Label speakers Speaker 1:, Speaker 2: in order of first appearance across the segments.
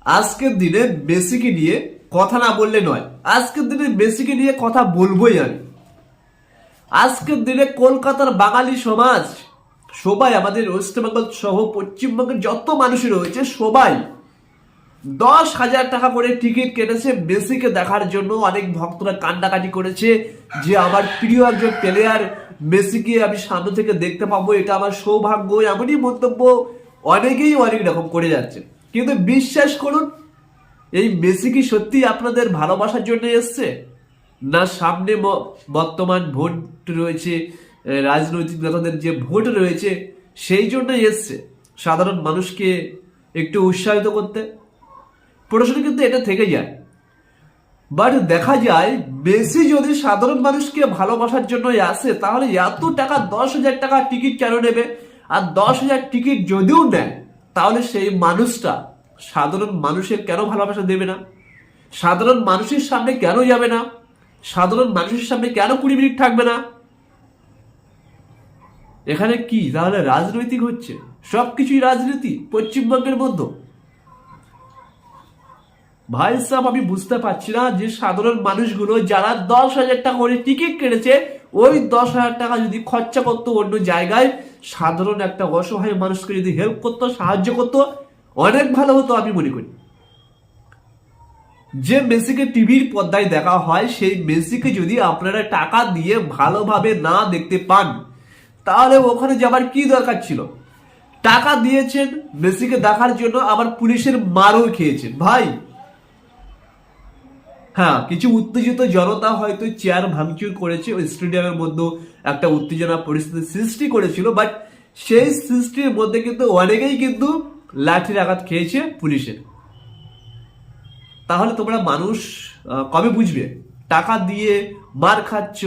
Speaker 1: আজকের দিনে মেসিকে নিয়ে কথা না বললে নয়। আজকের দিনে মেসিকে নিয়ে কথা বলবোই আমি। আজকের দিনে কলকাতার বাঙালি সমাজ সবাই, আমাদের ওয়েস্ট বেঙ্গল সহ পশ্চিমবঙ্গের যত মানুষই রয়েছে সবাই 10,000 টাকা করে টিকিট কেটেছে মেসিকে দেখার জন্য। অনেক ভক্তরা কান্নাকাটি করেছে যে আমার প্রিয় একজন প্লেয়ার মেসিকে আমি সামনে থেকে দেখতে পাবো, এটা আমার সৌভাগ্য। এমনই মন্তব্য অনেকেই অনেক রকম করে যাচ্ছে। কিন্তু বিশ্বাস করুন, এই মেসি কি সত্যি আপনাদের ভালোবাসার জন্য এসছে, না সামনে বর্তমান ভোট রয়েছে, রাজনৈতিক নেতাদের যে ভোট রয়েছে সেই জন্য এসছে সাধারণ মানুষকে একটু উৎসাহিত করতে? প্রশ্ন কিন্তু এটা থেকে যায়। বাট দেখা যায় মেসি যদি সাধারণ মানুষকে ভালোবাসার জন্য আসে, তাহলে এত টাকা 10,000 টাকা টিকিট কেন নেবে? আর 10,000 টিকিট যদিও নেয়, তাহলে সেই মানুষটা সাধারণ মানুষের কেন ভালোবাসা দেবে না? সাধারণ মানুষের সামনে কেন যাবে না? সাধারণ মানুষের সামনে কেন 20 মিনিট থাকবে না? এখানে কি তাহলে রাজনৈতিক হচ্ছে? সবকিছুই রাজনীতি পশ্চিমবঙ্গের মধ্যে। ভাই সাহেব, আমি বুঝতে পারছি না যে সাধারণ মানুষগুলো যারা 10,000 টাকা করে টিকিট কেটেছে, ওই 10,000 টাকা যদি খরচা করতো অন্য জায়গায়, সাধারণ একটা অসহায় মানুষকে যদি হেল্প করতো, সাহায্য করতো, অনেক ভালো হতো আমি মনে করি। যে মেসিকে টিভির পর্দায় দেখা হয়, সেই মেসিকে যদি আপনারা টাকা দিয়ে ভালোভাবে না দেখতে পান, তাহলে ওখানে যাবার কি দরকার ছিল? টাকা দিয়েছেন মেসিকে দেখার জন্য, আবার পুলিশের মারও খেয়েছেন ভাই। হ্যাঁ, কিছু উত্তেজিত জনতা হয়তো চেয়ার ভাঙচুর করেছে, ওই স্টেডিয়ামের মধ্যে একটা উত্তেজনা পরিস্থিতি সৃষ্টি করেছিল। বাট সেই সৃষ্টির মধ্যে কিন্তু অনেকেই কিন্তু লাঠির আঘাত খেয়েছে পুলিশের। তাহলে তোমরা মানুষ কবে বুঝবে? টাকা দিয়ে মার খাচ্ছ,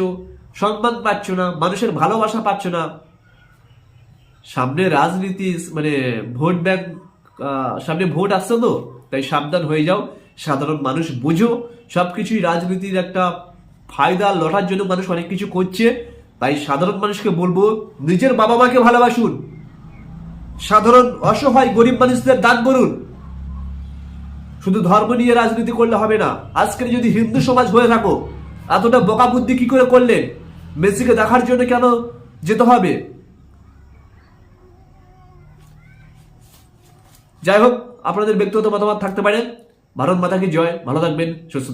Speaker 1: সম্মান পাচ্ছ না, মানুষের ভালোবাসা পাচ্ছ না। সামনে রাজনীতি, মানে ভোট ব্যাংক, সামনে ভোট আসছে তো, তাই সাবধান হয়ে যাও। সাধারণ মানুষ বুঝো, সবকিছুই রাজনীতির একটা ফায়দা লটার জন্য মানুষ অনেক কিছু করছে। তাই সাধারণ মানুষকে বলবো, নিজের বাবা মাকে ভালোবাসুন, সাধারণ অসহায় গরিব মানুষদের দান করুন। শুধু ধর্ম নিয়ে রাজনীতি করলে হবে না। আজকের যদি হিন্দু সমাজ হয়ে থাকো, এতটা বোকা বুদ্ধি কি করে করলেন? মেসিকে দেখার জন্য কেন যেতে হবে? যাই হোক, আপনাদের ব্যক্তিগত মতামত থাকতে পারে। ভারত মাতা কি জয়। ভালো থাকবেন, সুস্থ